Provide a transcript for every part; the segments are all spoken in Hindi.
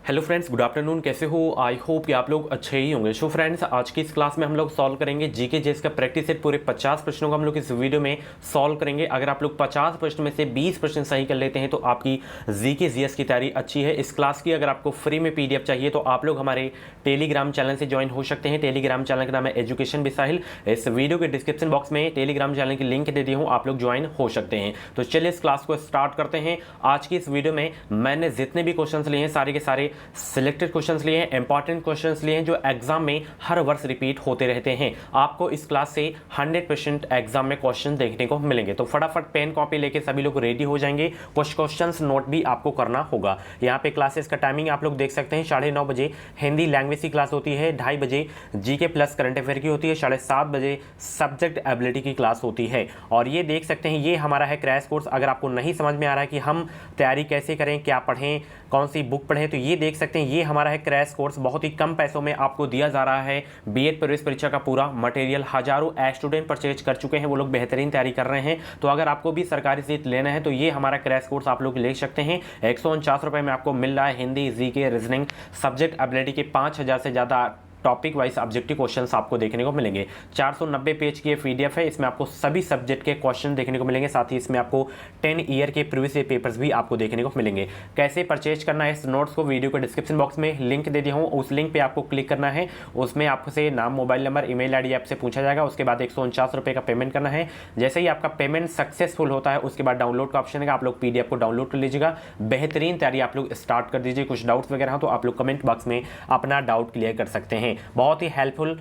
Hello friends, good afternoon. कैसे हो? आई होप कि आप लोग अच्छे ही होंगे। सो फ्रेंड्स, आज की इस क्लास में हम लोग सॉल्व करेंगे जीके जेएस का प्रैक्टिस सेट। पूरे 50 प्रश्नों को हम लोग इस वीडियो में सॉल्व करेंगे। अगर आप लोग 50 प्रश्न में से 20 प्रश्न सही कर लेते हैं तो आपकी जीके जीएस की तैयारी अच्छी है। इस क्लास की अगर आपको फ्री में पीडीएफ चाहिए तो आप लोग हमारे टेलीग्राम चैनल से ज्वाइन हो सकते हैं। टेलीग्राम चैनल का नाम है एजुकेशन विद साहिल। इस वीडियो के डिस्क्रिप्शन बॉक्स में टेलीग्राम चैनल की लिंक दे दी हूँ, आप लोग ज्वाइन हो सकते हैं। तो चलिए इस क्लास को स्टार्ट करते हैं। आज की इस वीडियो में मैंने जितने भी क्वेश्चन लिए हैं सारे के सारे सिलेक्टेड क्वेश्चंस लिए हैं, इंपॉर्टेंट क्वेश्चंस लिए हैं जो एग्जाम में हर वर्ष रिपीट होते रहते हैं। आपको इस क्लास से 100% एग्जाम में क्वेश्चन देखने को मिलेंगे। तो फटाफट पेन कॉपी लेके सभी लोग रेडी हो जाएंगे। कुछ क्वेश्चंस नोट भी आपको करना होगा। यहाँ पे क्लासेस का टाइमिंग आप लोग देख सकते हैं। 9:30 बजे हिंदी लैंग्वेज की क्लास होती है, 2:30 बजे जीके प्लस करंट अफेयर की होती है, 7:30 बजे सब्जेक्ट एबिलिटी की क्लास होती है। और ये देख सकते हैं, ये हमारा है क्रैश कोर्स। अगर आपको नहीं समझ में आ रहा है कि हम तैयारी कैसे करें, क्या पढ़ें, कौन सी बुक पढ़ें, तो ये देख सकते हैं, ये हमारा है क्रैश कोर्स। बहुत ही कम पैसों में आपको दिया जा रहा है बीएड प्रवेश परीक्षा का पूरा मटेरियल। हजारों स्टूडेंट परचेज कर चुके हैं, वो लोग बेहतरीन तैयारी कर रहे हैं। तो अगर आपको भी सरकारी सीट लेना है तो ये हमारा क्रैश कोर्स आप लोग ले सकते हैं। 149 रुपए में आपको मिल रहा है। Hindi, GK, reasoning, subject ability के 5000 से ज़्यादा टॉपिक वाइज ऑब्जेक्टिव क्वेश्चंस आपको देखने को मिलेंगे। 490 पेज की पीडीएफ है। इसमें आपको सभी सब्जेक्ट के क्वेश्चन देखने को मिलेंगे। साथ ही इसमें आपको 10 ईयर के प्रीवियस पेपर्स भी आपको देखने को मिलेंगे। कैसे परचेज करना है इस नोट्स को, वीडियो के डिस्क्रिप्शन बॉक्स में लिंक दे दिया हूँ, उस लिंक पे आपको क्लिक करना है। उसमें आपसे नाम, मोबाइल नंबर, ईमेल आईडी आपसे पूछा जाएगा। उसके बाद 149 रुपये का पेमेंट करना है। जैसे ही आपका पेमेंट सक्सेसफुल होता है उसके बाद डाउनलोड का ऑप्शन है, आप लोग पीडीएफ को डाउनलोड कर लीजिएगा। बेहतरीन तैयारी आप लोग स्टार्ट कर दीजिए। कुछ डाउट्स वगैरह हो तो आप लोग कमेंट बॉक्स में अपना डाउट क्लियर कर सकते हैं। बहुत ही हेल्पफुल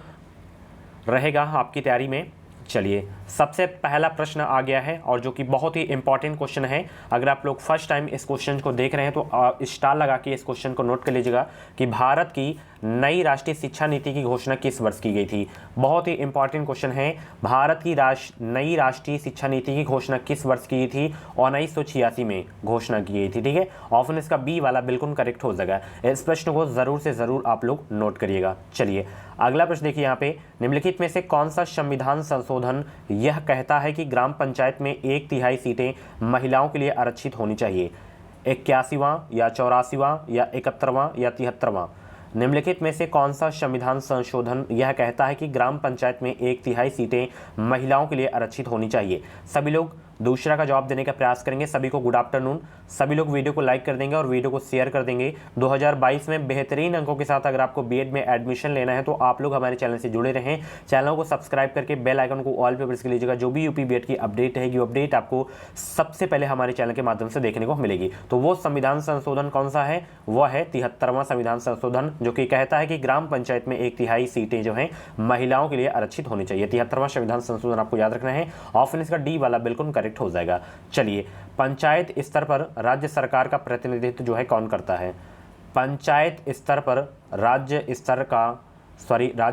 रहेगा आपकी तैयारी में। चलिए, सबसे पहला प्रश्न आ गया है और जो कि बहुत ही इंपॉर्टेंट क्वेश्चन है। अगर आप लोग फर्स्ट टाइम इस क्वेश्चन को देख रहे हैं तो स्टार लगा के इस क्वेश्चन को नोट कर लीजिएगा कि भारत की नई राष्ट्रीय शिक्षा नीति की घोषणा किस वर्ष की गई थी। बहुत ही इंपॉर्टेंट क्वेश्चन है। भारत की नई राष्ट्रीय शिक्षा नीति की घोषणा किस वर्ष की गई थी? 1986 में घोषणा की गई थी। ठीक है, ऑप्शन इसका बी वाला बिल्कुल करेक्ट हो जाएगा। इस प्रश्न को जरूर से जरूर आप लोग नोट करिएगा। चलिए अगला प्रश्न देखिए। यहाँ पे निम्नलिखित में से कौन सा संविधान संशोधन यह कहता है कि ग्राम पंचायत में 1/3 सीटें महिलाओं के लिए आरक्षित होनी चाहिए? 81वां या 84वां या 71वां या 73वां? निम्नलिखित में से कौन सा संविधान संशोधन यह कहता है कि ग्राम पंचायत में 1/3 सीटें महिलाओं के लिए आरक्षित होनी चाहिए? सभी लोग दूसरा का जवाब देने का प्रयास करेंगे। सभी को गुड आफ्टरनून। सभी लोग वीडियो को लाइक कर देंगे और वीडियो को शेयर कर देंगे। 2022 में बेहतरीन अंकों के साथ अगर आपको बीएड में एडमिशन लेना है तो आप लोग हमारे चैनल से जुड़े रहें। चैनल को सब्सक्राइब करके बेल आइकन को ऑल पे प्रेस कर लीजिएगा। जो भी यूपी बीएड की अपडेट रहेगी, अपडेट आपको सबसे पहले हमारे चैनल के माध्यम से देखने को मिलेगी। तो वो संविधान संशोधन कौन सा है? वह है 73वां संविधान संशोधन, जो कि कहता है कि ग्राम पंचायत में 1/3 सीटें जो हैं महिलाओं के लिए आरक्षित होनी चाहिए। 73वां संविधान संशोधन आपको याद रखना है। ऑप्शन इसका डी वाला बिल्कुल करेक्ट हो जाएगा। चलिए, पंचायत स्तर पर राज्य सरकार का प्रतिनिधित्व जो है कौन करता है? पंचायत स्तर पर राज्य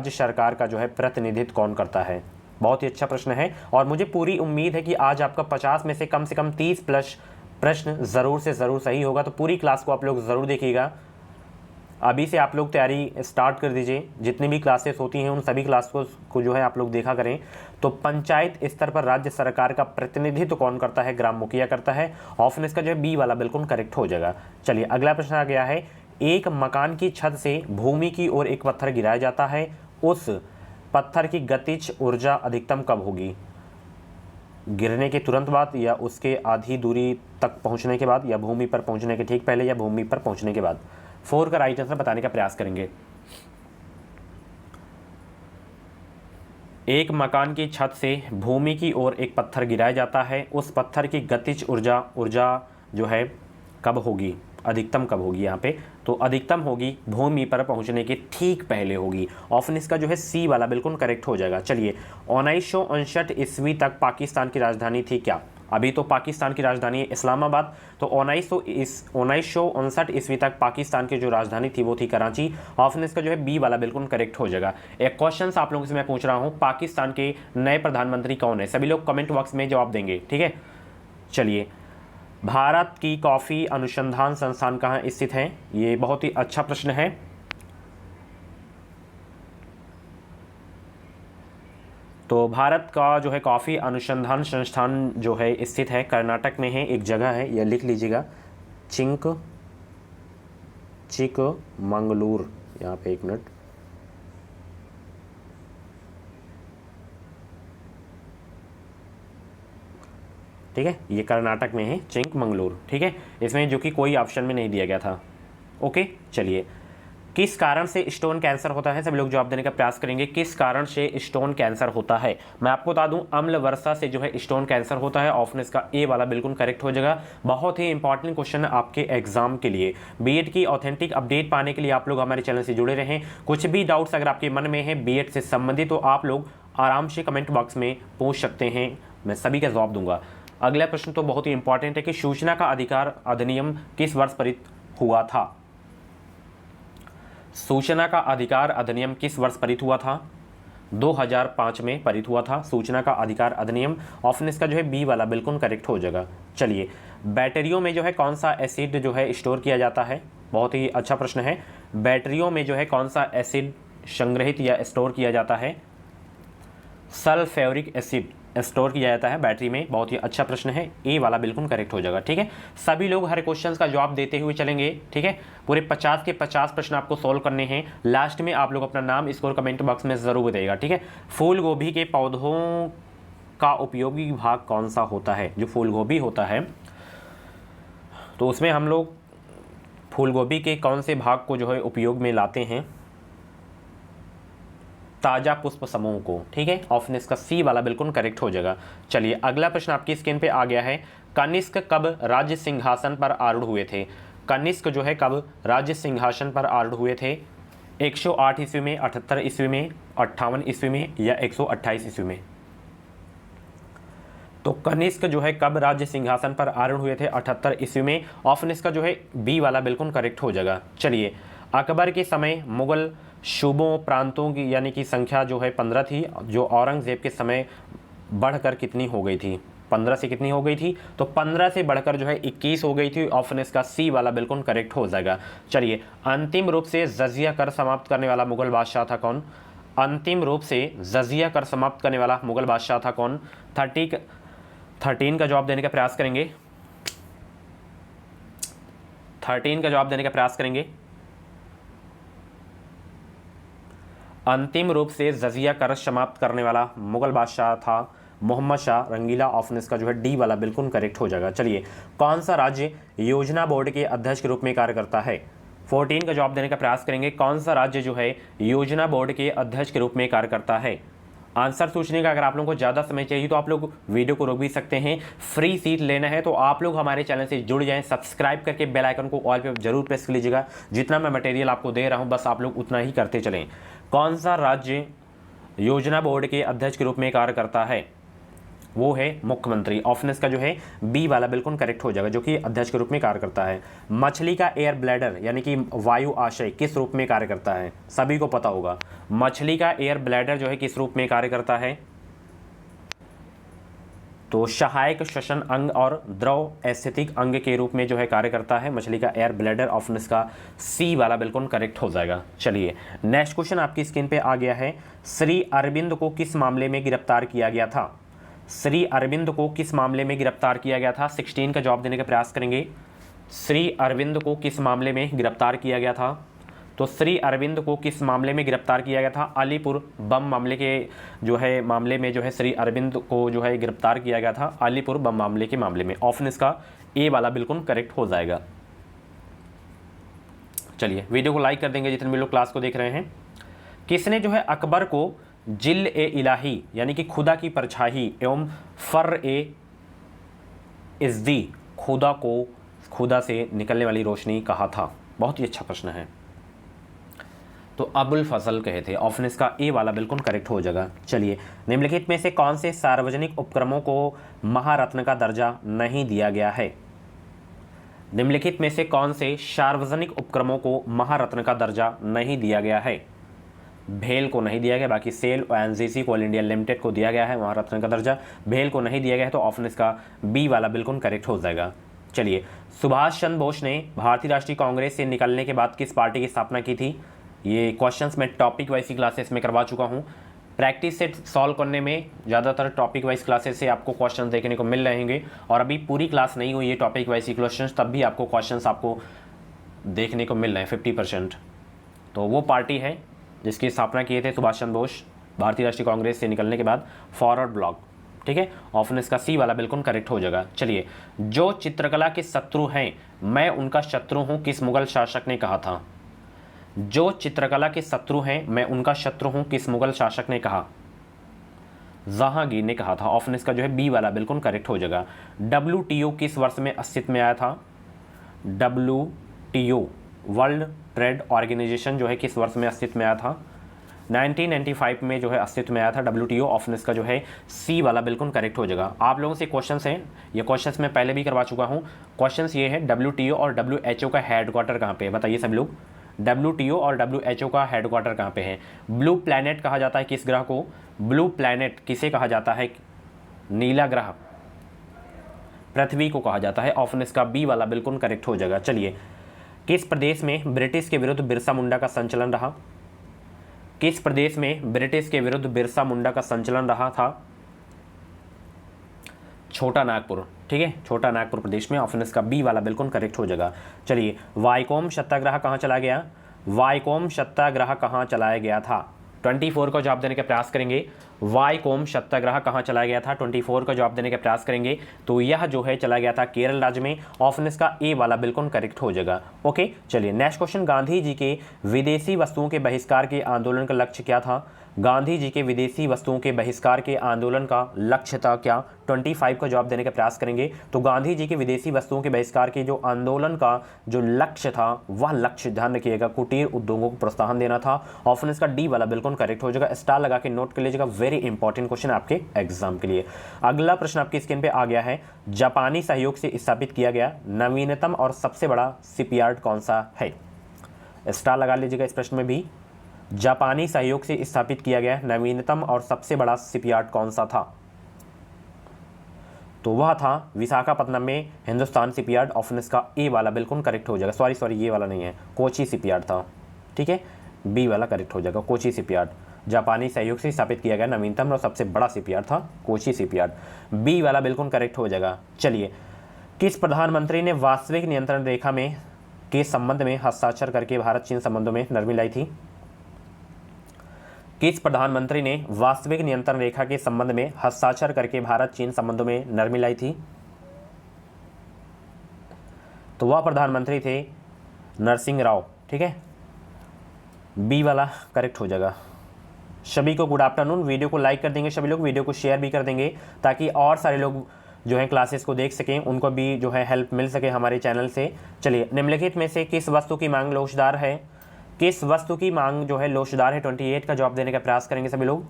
सरकार का जो है प्रतिनिधित्व कौन करता है? बहुत ही अच्छा प्रश्न है और मुझे पूरी उम्मीद है कि आज आपका 50 में से कम 30 प्लस प्रश्न जरूर से जरूर सही होगा। तो पूरी क्लास को आप लोग जरूर देखिएगा। अभी से आप लोग तैयारी स्टार्ट कर दीजिए। जितनी भी क्लासेस होती हैं उन सभी क्लास को जो है आप लोग देखा करें। तो पंचायत स्तर पर राज्य सरकार का प्रतिनिधित्व कौन करता है? ग्राम मुखिया करता है। ऑप्शन इसका जो है बी वाला बिल्कुल करेक्ट हो जाएगा। चलिए अगला प्रश्न आ गया है। एक मकान की छत से भूमि की ओर एक पत्थर गिराया जाता है, उस पत्थर की गतिज ऊर्जा अधिकतम कब होगी? गिरने के तुरंत बाद, या उसके आधी दूरी तक पहुंचने के बाद, या भूमि पर पहुंचने के ठीक पहले, या भूमि पर पहुंचने के बाद? 4 का राइट आंसर बताने का प्रयास करेंगे। एक मकान की छत से भूमि की ओर एक पत्थर गिराया जाता है, उस पत्थर की गतिज ऊर्जा जो है कब होगी, अधिकतम कब होगी? यहाँ पे तो अधिकतम होगी भूमि पर पहुंचने के ठीक पहले होगी। ऑप्शन इसका जो है सी वाला बिल्कुल करेक्ट हो जाएगा। चलिए, 1959 ईस्वी तक पाकिस्तान की राजधानी थी क्या? अभी तो पाकिस्तान की राजधानी है इस्लामाबाद। तो 1959 ईस्वी तक पाकिस्तान की जो राजधानी थी वो थी कराची। ऑप्शन इसका जो है बी वाला बिल्कुल करेक्ट हो जाएगा। एक क्वेश्चन आप लोगों से मैं पूछ रहा हूँ, पाकिस्तान के नए प्रधानमंत्री कौन है? सभी लोग कमेंट बॉक्स में जवाब देंगे। ठीक है, चलिए, भारत की कॉफी अनुसंधान संस्थान कहाँ स्थित है? ये बहुत ही अच्छा प्रश्न है। तो भारत का जो है कॉफ़ी अनुसंधान संस्थान जो है स्थित है कर्नाटक में है, एक जगह है, यह लिख लीजिएगा, चिकमंगलूर, यहाँ पे 1 मिनट, ठीक है, ये कर्नाटक में है चिकमंगलूर, ठीक है, इसमें जो कि कोई ऑप्शन में नहीं दिया गया था। ओके, चलिए, किस कारण से स्टोन कैंसर होता है, सभी लोग जवाब देने का प्रयास करेंगे। किस कारण से स्टोन कैंसर होता है? मैं आपको बता दूं, अम्ल वर्षा से जो है स्टोन कैंसर होता है। ऑप्शन इसका ए वाला बिल्कुल करेक्ट हो जाएगा। बहुत ही इंपॉर्टेंट क्वेश्चन है आपके एग्जाम के लिए। बीएड की ऑथेंटिक अपडेट पाने के लिए आप लोग हमारे चैनल से जुड़े रहें। कुछ भी डाउट्स अगर आपके मन में है बीएड से संबंधित, तो आप लोग आराम से कमेंट बॉक्स में पूछ सकते हैं, मैं सभी का जवाब दूंगा। अगला प्रश्न तो बहुत ही इंपॉर्टेंट है कि सूचना का अधिकार अधिनियम किस वर्ष पारित हुआ था? सूचना का अधिकार अधिनियम किस वर्ष पारित हुआ था? 2005 में पारित हुआ था सूचना का अधिकार अधिनियम। ऑप्शन इसका जो है बी वाला बिल्कुल करेक्ट हो जाएगा। चलिए, बैटरियों में जो है कौन सा एसिड जो है स्टोर किया जाता है? बहुत ही अच्छा प्रश्न है। बैटरियों में जो है कौन सा एसिड संग्रहित या स्टोर किया जाता है? सल्फ्यूरिक एसिड स्टोर किया जाता है बैटरी में। बहुत ही अच्छा प्रश्न है, ए वाला बिल्कुल करेक्ट हो जाएगा। ठीक है, सभी लोग हर क्वेश्चन का जवाब देते हुए चलेंगे। ठीक है, पूरे 50 के 50 प्रश्न आपको सॉल्व करने हैं। लास्ट में आप लोग अपना नाम स्कोर कमेंट बॉक्स में जरूर देगा। ठीक है, फूल गोभी के पौधों का उपयोगी भाग कौन सा होता है? जो फूल गोभी होता है तो उसमें हम लोग फूल गोभी के कौन से भाग को जो है उपयोग में लाते हैं? ताजा पुष्प समूह को। ठीक है, ऑप्शन इसका सी वाला बिल्कुल करेक्ट हो जाएगा। चलिए, अगला प्रश्न आपकी स्क्रीन पे आ गया है। कनिष्क कब राज्य सिंहासन पर आरूढ़ हुए थे? कनिष्क जो है कब राज्य सिंहासन पर आरूढ़ हुए थे? 108 ईस्वी में, 78 ईस्वी में, 58 ईस्वी में या 128 ईस्वी में? तो कनिष्क जो है कब राज्य सिंहासन पर आरूढ़ हुए थे? 78 ईस्वी में। ऑप्शन इसका जो है बी वाला बिल्कुल करेक्ट हो जाएगा। चलिए, अकबर के समय मुगल सूबों प्रांतों की यानी कि संख्या जो है 15 थी, जो औरंगजेब के समय बढ़कर कितनी हो गई थी? 15 से कितनी हो गई थी? तो 15 से बढ़कर जो है 21 हो गई थी। ऑप्शन इसका सी वाला बिल्कुल करेक्ट हो जाएगा। चलिए, अंतिम रूप से जजिया कर समाप्त करने वाला मुगल बादशाह था कौन? अंतिम रूप से जजिया कर समाप्त करने वाला मुगल बादशाह था कौन? 13 का जवाब देने का प्रयास करेंगे। 13 का जवाब देने का प्रयास करेंगे। अंतिम रूप से जजिया कर समाप्त करने वाला मुगल बादशाह था मोहम्मद शाह रंगीला। ऑप्शन इसका जो है डी वाला बिल्कुल करेक्ट हो जाएगा। चलिए, कौन सा राज्य योजना बोर्ड के अध्यक्ष के रूप में कार्य करता है? 14 का जवाब देने का प्रयास करेंगे। कौन सा राज्य जो है योजना बोर्ड के अध्यक्ष के रूप में कार्य करता है? आंसर सोचने का अगर आप लोगों को ज़्यादा समय चाहिए तो आप लोग वीडियो को रोक भी सकते हैं। फ्री सीट लेना है तो आप लोग हमारे चैनल से जुड़ जाएं, सब्सक्राइब करके बेल आइकन को ऑल पे जरूर प्रेस कर लीजिएगा। जितना मैं मटेरियल आपको दे रहा हूं बस आप लोग उतना ही करते चलें। कौन सा राज्य योजना बोर्ड के अध्यक्ष के रूप में कार्य करता है? वो है मुख्यमंत्री। ऑप्शन इसका जो है बी वाला बिल्कुल करेक्ट हो जाएगा, जो कि अध्यक्ष के रूप में कार्य करता है। मछली का एयर ब्लैडर यानी कि वायु आशय किस रूप में कार्य करता है? सभी को पता होगा। मछली का एयर ब्लैडर जो है किस रूप में कार्य करता है? तो सहायक श्वसन अंग और द्रव एस्थेटिक अंग के रूप में जो है कार्य करता है मछली का एयर ब्लैडर। ऑप्शन इसका सी वाला बिल्कुल करेक्ट हो जाएगा। चलिए, नेक्स्ट क्वेश्चन आपकी स्क्रीन पे आ गया है। श्री अरविंद को किस मामले में गिरफ्तार किया गया था? श्री अरविंद को किस मामले में गिरफ्तार किया गया था? 16 का जवाब देने का प्रयास करेंगे। श्री अरविंद को किस मामले में गिरफ्तार किया गया था? तो श्री अरविंद को किस मामले में गिरफ्तार किया गया था? अलीपुर बम मामले के जो है मामले में जो है श्री अरविंद को जो है गिरफ्तार किया गया था, अलीपुर बम मामले के मामले में। ऑप्शन इसका ए वाला बिल्कुल करेक्ट हो जाएगा। चलिए, वीडियो को लाइक कर देंगे जितने भी लोग क्लास को देख रहे हैं। किसने जो है अकबर को जिल ए इलाही यानी कि खुदा की परछाई एवं फर ए इज़्दी खुदा से निकलने वाली रोशनी कहा था? बहुत ही अच्छा प्रश्न है। तो अबुल फजल कहे थे। ऑप्शन इसका ए वाला बिल्कुल करेक्ट हो जाएगा। चलिए, निम्नलिखित में से कौन से सार्वजनिक उपक्रमों को महारत्न का दर्जा नहीं दिया गया है? निम्नलिखित में से कौन से सार्वजनिक उपक्रमों को महारत्न का दर्जा नहीं दिया गया है? भेल को नहीं दिया गया, बाकी सेल और एनजीसी कोल इंडिया लिमिटेड को दिया गया है महारत्न का दर्जा। भेल को नहीं दिया गया है, तो ऑप्शन इसका बी वाला बिल्कुल करेक्ट हो जाएगा। चलिए, सुभाष चंद्र बोस ने भारतीय राष्ट्रीय कांग्रेस से निकलने के बाद किस पार्टी की स्थापना की थी? ये क्वेश्चंस मैं टॉपिक वाइज क्लासेस में करवा चुका हूँ। प्रैक्टिस सेट सॉल्व करने में ज़्यादातर टॉपिक वाइज क्लासेस से आपको क्वेश्चन देखने को मिल रहेंगे, और अभी पूरी क्लास नहीं हुई है टॉपिक वाइज क्वेश्चन, तब भी आपको क्वेश्चन आपको देखने को मिल रहे हैं 50%। तो वो पार्टी है जिसकी स्थापना किए थे सुभाष चंद्र बोस भारतीय राष्ट्रीय कांग्रेस से निकलने के बाद, फॉरवर्ड ब्लॉक। ठीक है, ऑप्शन इसका सी वाला बिल्कुल करेक्ट हो जाएगा। चलिए, जो चित्रकला के शत्रु हैं मैं उनका शत्रु हूं, किस मुगल शासक ने कहा था? जो चित्रकला के शत्रु हैं मैं उनका शत्रु हूं, किस मुगल शासक ने कहा? जहांगीर ने कहा था। ऑप्शन इसका जो है बी वाला बिल्कुल करेक्ट हो जाएगा। WTO किस वर्ष में अस्तित्व में आया था? WTO वर्ल्ड ट्रेड ऑर्गेनाइजेशन जो है किस वर्ष में अस्तित्व में आया था? 1995 में जो है अस्तित्व में आया था WTO। ऑप्शन इसका जो है सी वाला बिल्कुल करेक्ट हो जाएगा। आप लोगों से क्वेश्चंस हैं, ये क्वेश्चंस मैं पहले भी करवा चुका हूँ। क्वेश्चंस ये है WTO और WHO का हेडक्वार्टर कहाँ पे है? बताइए सब लोग, WTO और WHO का हेडक्वार्टर कहाँ पे है? ब्लू प्लैनेट कहा जाता है किस ग्रह को? ब्लू प्लैनेट किसे कहा जाता है? नीला ग्रह पृथ्वी को कहा जाता है। ऑप्शन इसका बी वाला बिल्कुल करेक्ट हो जाएगा। चलिए, किस प्रदेश में ब्रिटिश के विरुद्ध बिरसा मुंडा का संचलन रहा? किस प्रदेश में ब्रिटिश के विरुद्ध बिरसा मुंडा का संचलन रहा था? छोटा नागपुर। ठीक है, छोटा नागपुर प्रदेश में। ऑप्शन इसका बी वाला बिल्कुल करेक्ट हो जाएगा। चलिए, वाइकोम सत्याग्रह कहाँ चला गया? वाइकोम सत्याग्रह कहाँ चलाया गया था? 24 का जवाब देने का प्रयास करेंगे। वाइकोम सत्याग्रह कहाँ चला गया था? 24 का जवाब देने का प्रयास करेंगे तो यह जो है चला गया था केरल राज्य में। ऑप्शन इसका ए वाला बिल्कुल करेक्ट हो जाएगा। ओके, चलिए नेक्स्ट क्वेश्चन, गांधी जी के विदेशी वस्तुओं के बहिष्कार के आंदोलन का लक्ष्य क्या था? गांधी जी के विदेशी वस्तुओं के बहिष्कार के आंदोलन का लक्ष्य था क्या? 25 का जवाब देने का प्रयास करेंगे तो गांधी जी के विदेशी वस्तुओं के बहिष्कार के जो आंदोलन का जो लक्ष्य था वह लक्ष्य ध्यान रखिएगा कुटीर उद्योगों को प्रोत्साहन देना था। ऑप्शन इसका डी वाला बिल्कुल करेक्ट हो जाएगा। स्टार लगा के नोट कर लीजिएगा, वेरी इंपॉर्टेंट क्वेश्चन आपके एग्जाम के लिए। अगला प्रश्न आपकी स्क्रीन पे आ गया है। जापानी सहयोग से स्थापित किया गया नवीनतम और सबसे बड़ा शिपयार्ड कौन सा है? स्टार लगा लीजिएगा इस प्रश्न में भी। जापानी सहयोग से स्थापित किया गया नवीनतम और सबसे बड़ा शिपयार्ड कौन सा था? तो वह था विशाखापत्तनम में हिंदुस्तान शिपयार्ड। ऑप्शन इसका ए वाला बिल्कुल करेक्ट हो जाएगा। सॉरी ये वाला नहीं है, कोची शिपयार्ड था। ठीक है, बी वाला करेक्ट हो जाएगा, कोची शिपयार्ड। जापानी सहयोग से स्थापित किया गया नवीनतम और सबसे बड़ा शिपयार्ड था कोची शिपयार्ड। बी वाला बिल्कुल करेक्ट हो जाएगा। चलिए, किस प्रधानमंत्री ने वास्तविक नियंत्रण रेखा में के संबंध में हस्ताक्षर करके भारत चीन संबंधों में नरमी लाई थी? किस प्रधानमंत्री ने वास्तविक नियंत्रण रेखा के संबंध में हस्ताक्षर करके भारत चीन संबंधों में नरमी लाई थी? तो वह प्रधानमंत्री थे नरसिंह राव। ठीक है, बी वाला करेक्ट हो जाएगा। सभी को गुड आफ्टरनून। वीडियो को लाइक कर देंगे सभी लोग, वीडियो को शेयर भी कर देंगे ताकि और सारे लोग जो है क्लासेस को देख सकें, उनको भी जो है हेल्प मिल सके हमारे चैनल से। चलिए, निम्नलिखित में से किस वस्तु की मांग लोचदार है? किस वस्तु की मांग जो है लोचदार है? 28 का जवाब देने का प्रयास करेंगे सभी लोग।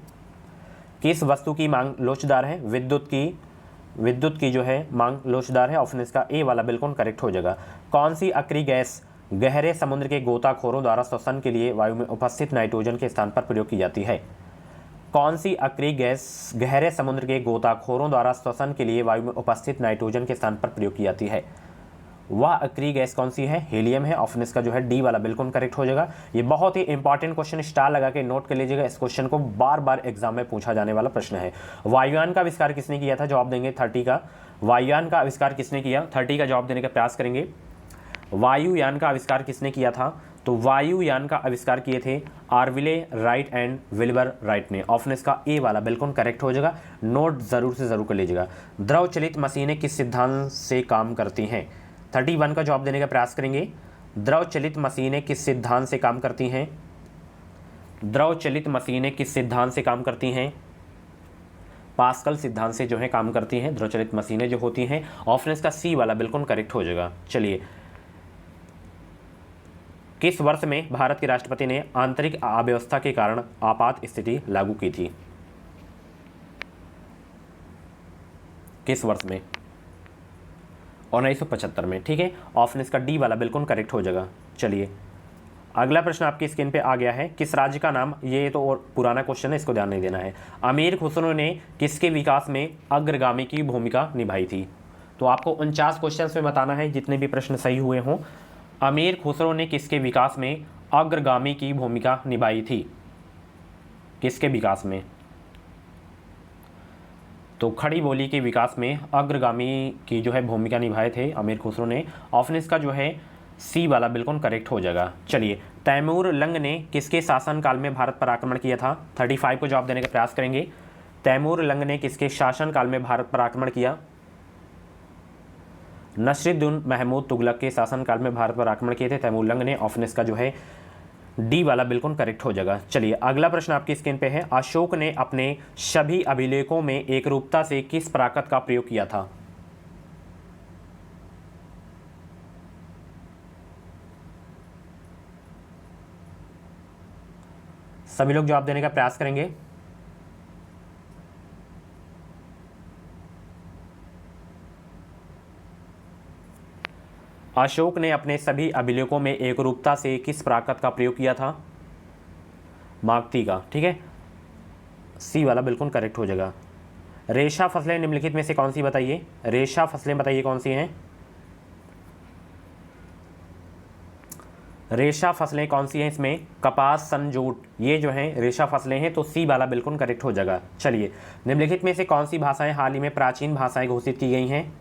किस वस्तु की मांग लोचदार है? विद्युत की जो है मांग लोचदार है। ऑप्शन इसका ए वाला बिल्कुल करेक्ट हो जाएगा। कौन सी अक्रिय गैस गहरे समुद्र के गोताखोरों द्वारा श्वसन के लिए वायु में उपस्थित नाइट्रोजन के स्थान पर प्रयोग की जाती है? कौन सी अक्रिय गैस गहरे समुद्र के गोताखोरों द्वारा श्वसन के लिए वायु में उपस्थित नाइट्रोजन के स्थान पर प्रयोग की जाती है? वह अक्रिय गैस कौन सी है? हीलियम है। ऑप्शन इसका जो है डी वाला बिल्कुल करेक्ट हो जाएगा। ये बहुत ही इंपॉर्टेंट क्वेश्चन, स्टार लगा के नोट कर लीजिएगा। इस क्वेश्चन को बार बार एग्जाम में पूछा जाने वाला प्रश्न है। वायुयान का आविष्कार किसने किया था? जवाब देंगे 30 का। वायुयान का आविष्कार किसने किया? 30 का जवाब देने का प्रयास करेंगे। वायुयान का आविष्कार किसने किया था? तो वायुयान का आविष्कार किए थे आर्विले राइट एंड विल्बर राइट ने। ऑप्शन इसका ए वाला बिल्कुल करेक्ट हो जाएगा। नोट जरूर से जरूर कर लीजिएगा। द्रव चलित मशीनें किस सिद्धांत से काम करती हैं? 31 का जवाब देने का प्रयास करेंगे। द्रव चलित मशीनें किस सिद्धांत से काम करती हैं? द्रव चलित मशीनें किस सिद्धांत से काम करती हैं? पास्कल सिद्धांत से जो है काम करती हैं द्रव चलित मशीनें जो होती हैं। ऑप्शन इसका सी वाला बिल्कुल करेक्ट हो जाएगा। चलिए, किस वर्ष में भारत के राष्ट्रपति ने आंतरिक अव्यवस्था के कारण आपात स्थिति लागू की थी? किस वर्ष में? 1975 में। ठीक है, ऑप्शन इसका डी वाला बिल्कुल करेक्ट हो जाएगा। चलिए, अगला प्रश्न आपकी स्क्रीन पे आ गया है। किस राज्य का नाम, ये तो और पुराना क्वेश्चन है, इसको ध्यान नहीं देना है। अमीर खुसरो ने किसके विकास में अग्रगामी की भूमिका निभाई थी? तो आपको 49 क्वेश्चन में बताना है जितने भी प्रश्न सही हुए हों। अमीर खुसरो ने किसके विकास में अग्रगामी की भूमिका निभाई थी? किसके विकास में? तो खड़ी बोली के विकास में अग्रगामी की जो है भूमिका निभाए थे अमीर खुसरो ने। ऑप्शन इसका जो है सी वाला बिल्कुल करेक्ट हो जाएगा। चलिए, तैमूर लंग ने किसके शासनकाल में भारत पर आक्रमण किया था? 35 को जवाब देने का प्रयास करेंगे। तैमूर लंग ने किसके शासनकाल में भारत पर आक्रमण किया? नसरुद्दीन महमूद तुगलक के शासनकाल में भारत पर आक्रमण किए थे तैमूर लंग ने। ऑप्शन इसका जो है डी वाला बिल्कुल करेक्ट हो जाएगा। चलिए, अगला प्रश्न आपकी स्क्रीन पे है। अशोक ने अपने सभी अभिलेखों में एकरूपता से किस प्राकृत का प्रयोग किया था? सभी लोग जवाब देने का प्रयास करेंगे। अशोक ने अपने सभी अभिलेखों में एकरूपता से किस प्राकृत का प्रयोग किया था? मागधी का। ठीक है, सी वाला बिल्कुल करेक्ट हो जाएगा। रेशा फसलें निम्नलिखित में से कौन सी बताइए? रेशा फसलें बताइए कौन सी हैं? रेशा फसलें कौन सी हैं इसमें? कपास, सन, जूट, ये जो हैं रेशा फसलें हैं, तो सी वाला बिल्कुल करेक्ट हो जाएगा। चलिए, निम्नलिखित में से कौन सी भाषाएं हाल ही में प्राचीन भाषाएं घोषित की गई हैं?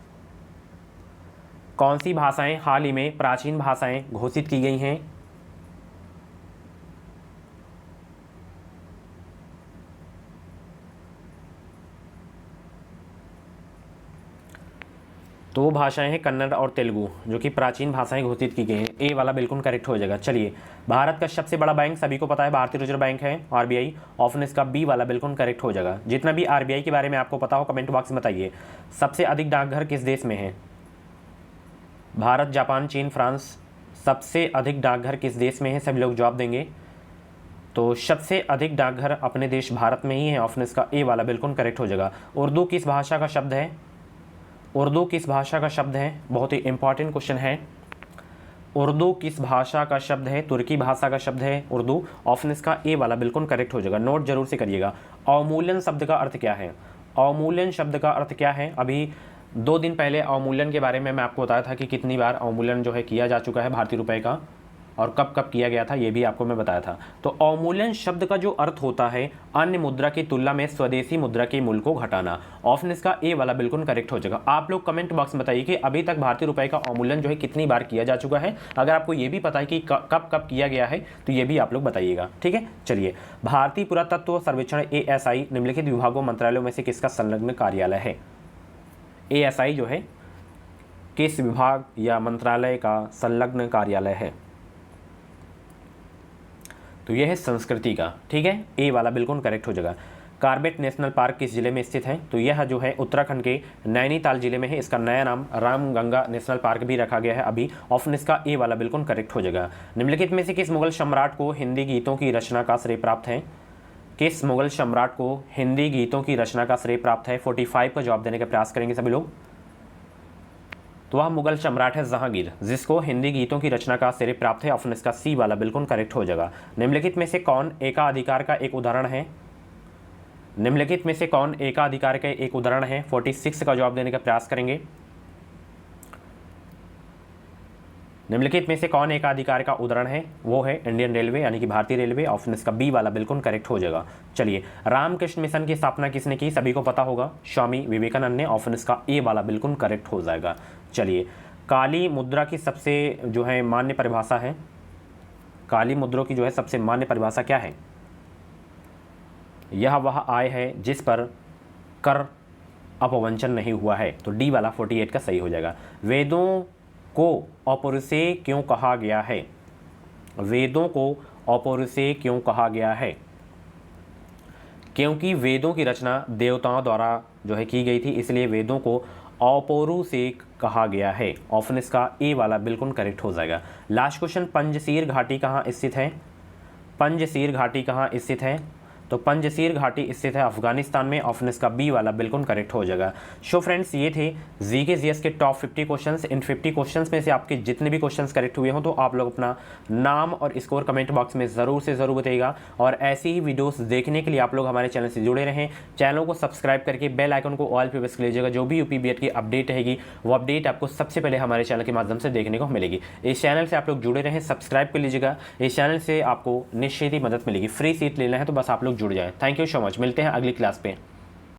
कौन सी भाषाएं हाल ही में प्राचीन भाषाएं घोषित की गई हैं? तो वो भाषाएं हैं कन्नड़ और तेलुगु, जो कि प्राचीन भाषाएं घोषित की गई हैं। ए वाला बिल्कुल करेक्ट हो जाएगा। चलिए, भारत का सबसे बड़ा बैंक सभी को पता है भारतीय रिजर्व बैंक है, आरबीआई। ऑप्शन इसका बी वाला बिल्कुल करेक्ट हो जाएगा। जितना भी आरबीआई के बारे में आपको पता हो कमेंट बॉक्स में बताइए। सबसे अधिक डाकघर किस देश में है? भारत, जापान, चीन, फ्रांस। सबसे अधिक डाकघर किस देश में है? सभी लोग जवाब देंगे। तो सबसे अधिक डाकघर अपने देश भारत में ही है। ऑप्शन इसका ए वाला बिल्कुल करेक्ट हो जाएगा। उर्दू किस भाषा का शब्द है? उर्दू किस भाषा का शब्द है? बहुत ही इंपॉर्टेंट क्वेश्चन है। उर्दू किस भाषा का शब्द है? तुर्की भाषा का शब्द है उर्दू। ऑप्शन इसका ए वाला बिल्कुल करेक्ट हो जाएगा। नोट जरूर से करिएगा। अवमूल्यन शब्द का अर्थ क्या है? अवमूल्यन शब्द का अर्थ क्या है? अभी 2 दिन पहले अवमूल्यन के बारे में मैं आपको बताया था कि कितनी बार अवमूल्यन जो है किया जा चुका है भारतीय रुपए का, और कब कब किया गया था ये भी आपको मैं बताया था। तो अवमूल्यन शब्द का जो अर्थ होता है अन्य मुद्रा की तुलना में स्वदेशी मुद्रा के मूल्य को घटाना। ऑप्शन इसका ए वाला बिल्कुल करेक्ट हो जाएगा। आप लोग कमेंट बॉक्स में बताइए कि अभी तक भारतीय रुपए का अवमूल्यन जो है कितनी बार किया जा चुका है। अगर आपको ये भी पता है कि कब कब किया गया है तो ये भी आप लोग बताइएगा। ठीक है, चलिए, भारतीय पुरातत्व सर्वेक्षण ASI निम्नलिखित विभागों मंत्रालयों में से किसका संलग्न कार्यालय है? ASI जो है किस विभाग या मंत्रालय का संलग्न कार्यालय है? तो यह है संस्कृति का। ठीक है, ए वाला बिल्कुल करेक्ट हो जाएगा। कार्बेट नेशनल पार्क किस जिले में स्थित है? तो यह जो है उत्तराखंड के नैनीताल जिले में है। इसका नया नाम रामगंगा नेशनल पार्क भी रखा गया है अभी। ऑप्शन इसका ए वाला बिल्कुल करेक्ट हो जाएगा। निम्नलिखित में से किस मुगल सम्राट को हिंदी गीतों की रचना का श्रेय प्राप्त है? किस मुगल सम्राट को हिंदी गीतों की रचना का श्रेय प्राप्त है? 45 का जवाब देने का प्रयास करेंगे सभी लोग। तो वह मुगल सम्राट है जहांगीर, जिसको हिंदी गीतों की रचना का श्रेय प्राप्त है। ऑप्शन इसका सी वाला बिल्कुल करेक्ट हो जाएगा। निम्नलिखित में से कौन एकाधिकार का एक उदाहरण है? निम्नलिखित में से कौन एकाधिकार का एक उदाहरण है? 46 का जवाब देने का प्रयास करेंगे। निम्नलिखित में से कौन एकाधिकार का उदाहरण है? वो है इंडियन रेलवे यानी कि भारतीय रेलवे। ऑप्शन इसका बी वाला बिल्कुल करेक्ट हो जाएगा। चलिए, रामकृष्ण मिशन की स्थापना किसने की? सभी को पता होगा, स्वामी विवेकानंद ने। ऑप्शन इसका ए वाला बिल्कुल करेक्ट हो जाएगा। चलिए, काली मुद्रा की सबसे जो है मान्य परिभाषा है, काली मुद्रा की जो है सबसे मान्य परिभाषा क्या है? यह वह आय है जिस पर कर अपवंचन नहीं हुआ है। तो डी वाला 48 का सही हो जाएगा। वेदों को अपौरुषेय क्यों कहा गया है? वेदों को अपौरुषेय क्यों कहा गया है? क्योंकि वेदों की रचना देवताओं द्वारा जो है की गई थी, इसलिए वेदों को अपौरुषेय कहा गया है। ऑप्शन इसका ए वाला बिल्कुल करेक्ट हो जाएगा। लास्ट क्वेश्चन, पंजशीर घाटी कहाँ स्थित है? पंजशीर घाटी कहाँ स्थित है? तो पंजशीर घाटी स्थित है अफगानिस्तान में। ऑप्शन इसका बी वाला बिल्कुल करेक्ट हो जाएगा। सो फ्रेंड्स, ये थे जीके जीएस के टॉप 50 क्वेश्चंस। इन 50 क्वेश्चंस में से आपके जितने भी क्वेश्चंस करेक्ट हुए हों तो आप लोग अपना नाम और स्कोर कमेंट बॉक्स में ज़रूर से ज़रूर बताइएगा। और ऐसी ही वीडियोस देखने के लिए आप लोग हमारे चैनल से जुड़े रहें। चैनल को सब्सक्राइब करके बेल आइकन को ऑल पे प्रेस कर लीजिएगा। जो भी यूपी बीएड की अपडेट रहेगी वो अपडेट आपको सबसे पहले हमारे चैनल के माध्यम से देखने को मिलेगी। इस चैनल से आप लोग जुड़े रहें, सब्सक्राइब कर लीजिएगा। इस चैनल से आपको निश्चित ही मदद मिलेगी। फ्री सीट लेना है तो बस आप लोग जुड़ जाएँ। Thank you so much. मिलते हैं अगली क्लास पे।